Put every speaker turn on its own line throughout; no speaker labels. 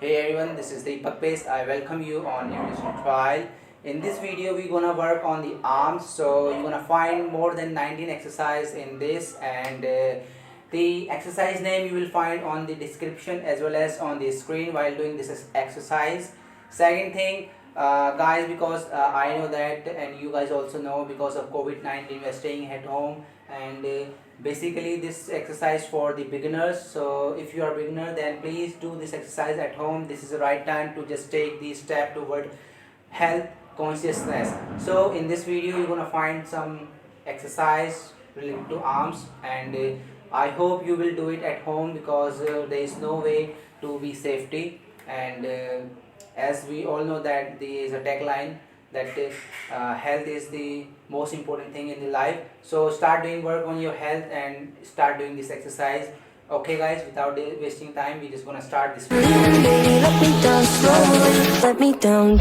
Hey everyone, this is Deepak Pace. I welcome you on nutrition trial. In this video, we're gonna work on the arms. So you're gonna find more than 19 exercise in this, and the exercise name you will find on the description as well as on the screen while doing this exercise. Second thing, guys, because I know that, and you guys also know, because of COVID-19, we're staying at home, and basically this exercise for the beginners. So if you are a beginner, then please do this exercise at home. This is the right time to just take the step toward health consciousness. So in this video, you're gonna find some exercise related to arms, and I hope you will do it at home, because there is no way to be safety. And as we all know that there is a tagline that health is the most important thing in the life. So start doing work on your health and start doing this exercise. Okay guys, without wasting time, we just gonna start this video.
Let me down slowly, let me down.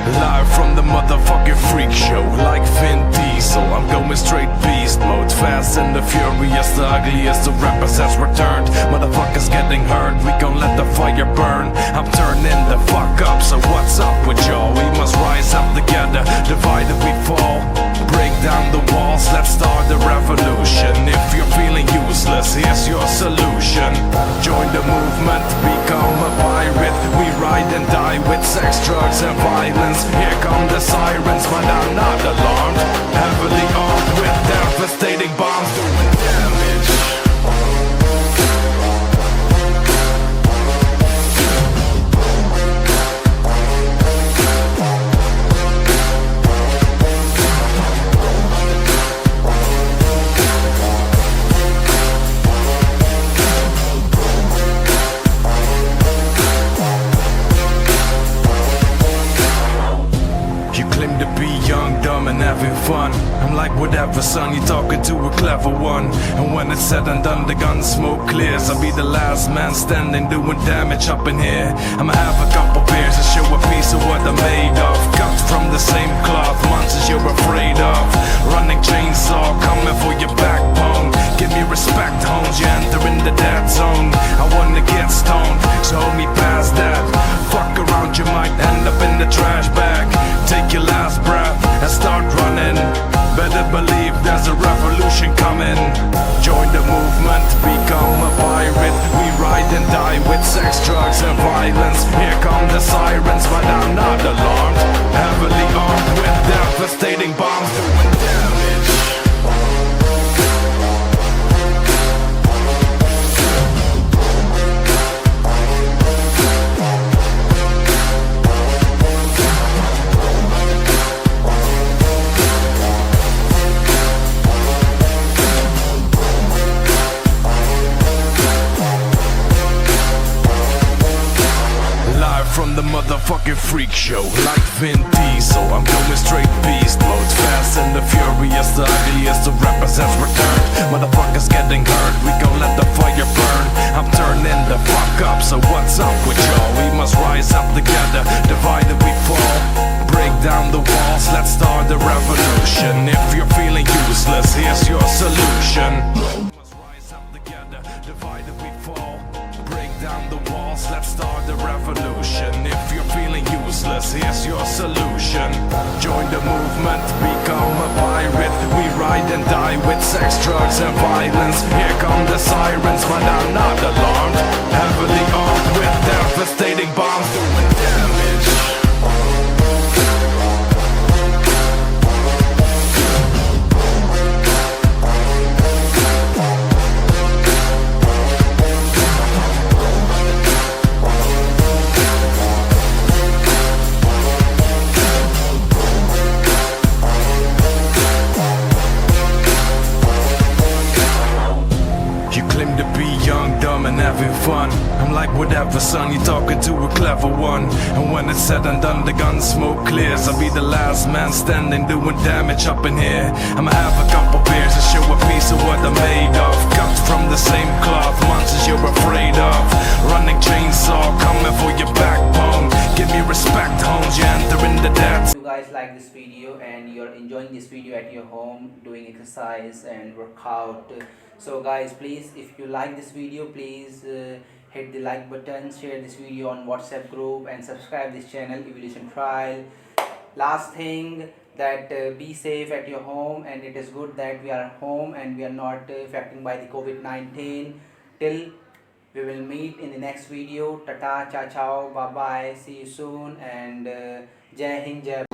Live from the motherfucking freak show, like Vin Diesel. I'm going straight beast mode, fast and the furious. The ugliest of rappers has returned. Motherfuckers getting hurt, we gon' let the fire burn. I'm turning the fuck up, so what's up with y'all? We must rise up together, divided we fall. Break down the walls, let's start the revolution. If you're feeling useless, here's your solution. Join the movement, become a pirate. We ride and die with sex, drugs and violence. Here come the sirens, but I'm not alarmed. Heavily armed with devastating bombs doing damage. like whatever, son, you're talking to a clever one. And when it's said and done, the gun smoke clears. I'll be the last man standing, doing damage up in here. I'ma have a couple beers and show a piece of what I'm made of. Cut from the same cloth, monsters you're afraid of. Running chainsaw, coming for your backbone. Give me respect, homes, you enter in the dead zone. I wanna get stoned, so hold me past that. Fuck around, you might end up in the trash bag. Take your last breath and start running. Better believe there's a revolution coming. Join the movement, become a pirate. We ride and die with sex, drugs and violence. Here come the sirens, but I'm not alarmed. Heavily armed with devastating bombs doing damage. From the motherfucking freak show, like Vin Diesel, I'm going straight beast mode. Fast and the furious, the ugliest of represents returned. Motherfuckers getting hurt, we gon' let the fire burn. I'm turning the fuck up, so what's up with y'all? We must rise up together, divided we fall. Break down the walls, let's start the revolution. If you're feeling useless, here's your solution. We must rise up together, divided we fall. Break down the walls, let's start the revolution. If you're feeling useless, here's your solution. Join the movement, become a pirate. We ride and die with sex, drugs and violence. Here come the sirens, but I'm not alarmed. Heavily armed with devastating bombs doing damage. You claim to be young, dumb and having fun. I'm like whatever, son, you're talking to a clever one. And when it's said and done, the gun smoke clears. I'll be the last man standing, doing damage up in here. I'ma have a couple beers and show a piece of what I'm made of. Cut from the same cloth, monsters you're afraid of. Running chainsaw, coming for your backbone. Give me respect, homes, you enter in the dead.
If you guys like this video and you're enjoying this video at your home, doing exercise and workout, so guys, please, if you like this video, please hit the like button, share this video on WhatsApp group and subscribe this channel, Evolution Trial. Last thing, that be safe at your home, and it is good that we are home and we are not affected by the COVID-19. Till we will meet in the next video. Tata, ciao, ciao, bye bye, see you soon, and Jai Hind, Jai